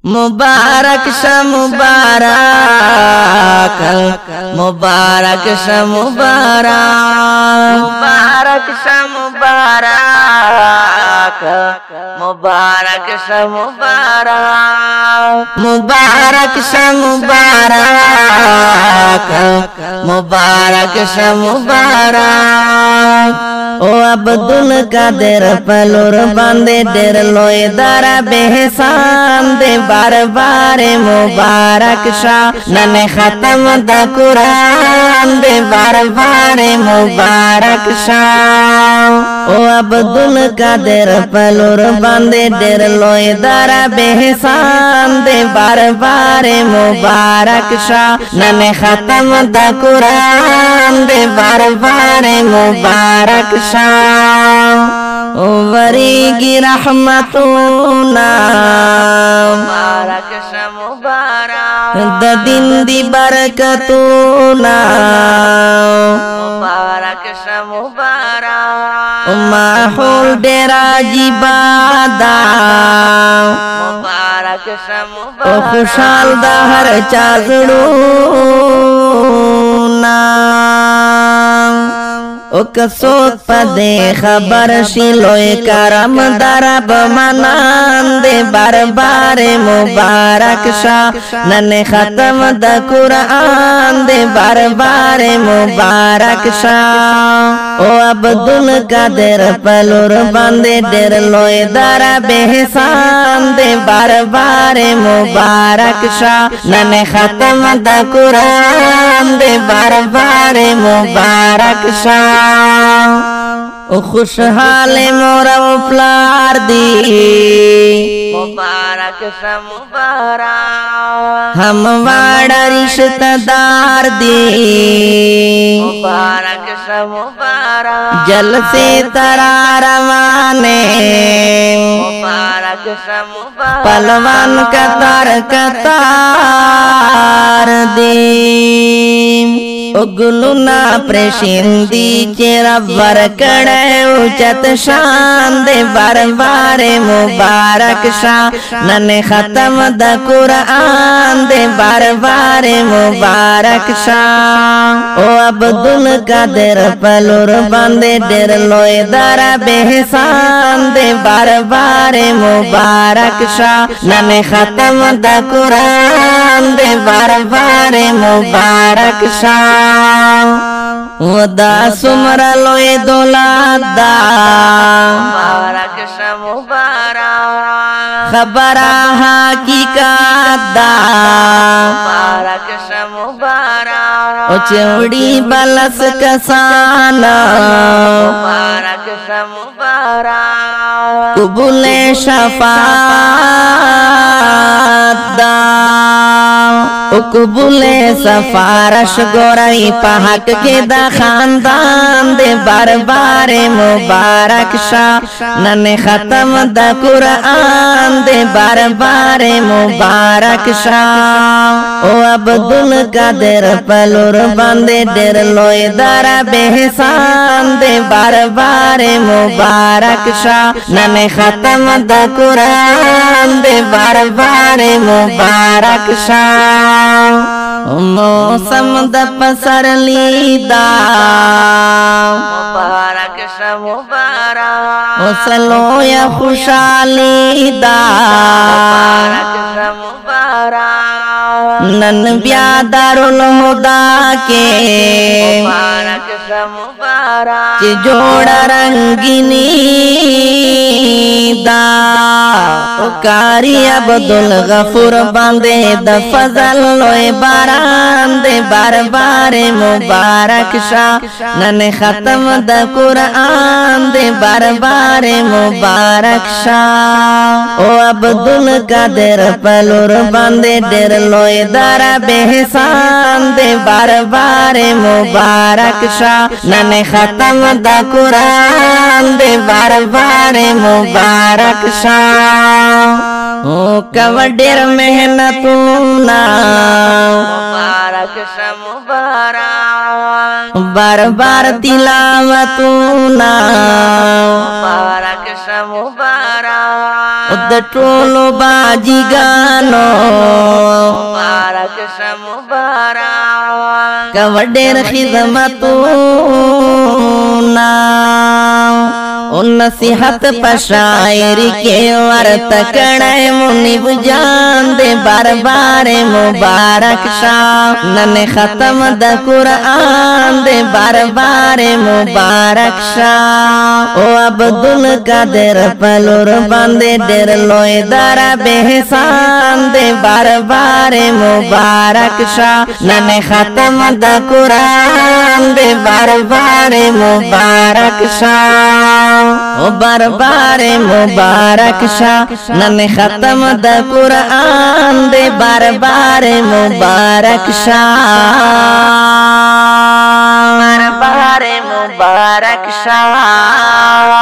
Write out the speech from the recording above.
मुबारक श मुबारक मुबारक श मुबारक मुबारक श मुबारक मुबारक श मुबारक मुबारक श मुबारक मुबारक श मुबारक ओ अब्दुल कादिर पलुर बांधे डेर लोए दारा बेहसान दे बार बारे मुबारक शाह नने खत्म द कुरान दे बार बारे मुबारक शाह ओ अब्दुल कादिर पलुर बांधे डेर लोए दारा बेहसान दे बार बारे मुबारक शाह नने खत्म द कुरान दे बार बारे मुबारक वरीगी रहमतुना मुबारक श मुबारक दिन दी बरकतुना मुबारक श मुबारक माहौल डेरा जिबादा मुबारक श मुबारक खुशाल दहर चाजड़ूना ओ कसोत पदे खबर शिलोए करम दरब मनान दे बार बारे मुबारक शाह नने खत्म द कुरान दे बार बारे मुबारक शाह ओ अब्दुल कादिर पलुर बांधे डेर लोए दरा बेहसान दे बार बारे मुबारक शाह नने खत्म द कुरान दे बार बारे मुबारक शाह ओ खुशहाल मोरा प्लार दी मुबारक श मुबारक हम वाड़ा रिश्तेदार दी मुबारक श मुबारक जल से तरा रवाने मुबारक श मुबारक पलवान कतार कतार दी उगलुना प्रेशिंदी चेरा वर कड़े उचत शान दे बार बारे मुबारक शाह नने खत्म द कुरान दे बार बारे मुबारक शाह ओ अब्दुल कादिर पलुर बांधे डेर लोए दरा बेहसान दे बार बारे मुबारक शाह नने खत्म द कुरान दे बार बारे मुबारक शाह वदा सुमरा लोए दोलादा मुबारक श मुबारक खबरा हकीकत दा मुबारक श मुबारक ओ चौड़ी बलस कसाना मुबारक श मुबारक कुबुले शफात दा कुबुले सफारश गोराई पहक के दा खानदान दे बार बारे मुबारक शाह नने खत्म द कुरान दे बार बारे मुबारक शाह ओ अब्दुल कादिर पलुर बांधे डेर लोए दरा बेहसान दे बार बारे मुबारक शाह नने खत्म द कुरान दे बार बारे मुबारक शाह मौसम द पसर लीदा मुबारक श मुबारक सलो या खुशाली दा मुबारक श मुबारक नन ब्यादारुल हुदा के मुबारक श मुबारक जोड़ा रंगिनी दा कारी अब्दुल गफूर बांधे द फजल लोए बारान दे बार बारे मुबारक शाह नने खत्म द कुरान दे बार बारे मुबारक शाह ओ अब्दुल कादिर पलुर बांधे डेर लोए दरा बेहसान दे बार बारे मुबारक शाह नने खत्म द कुरान दे बार बारे मुबारक शाह ओ कवडेर मेहनतुना मुबारक श मुबारक बार बार तिलावतुना मुबारक श मुबारक उद टोलो बाजी गानो मुबारक शा मुबारक कवडेर खिदमतूना उन नसीहत पशायरी के वर्त कड़े मुनिब जान दे बार बार मुबारक शाह नने खत्म द कुरान दे बार बार मुबारक शाह ओ अब्दुल कादिर पलुर बांधे डेर लोए दारा बेहसान दे बार बार मुबारक शाह नने खत्म द कुरान दे बार बार मुबारक शाह ओ बार बार मुबारक शाह नने खत्म the Quran they bar bar Mubarak Shah bar bar Mubarak Shah.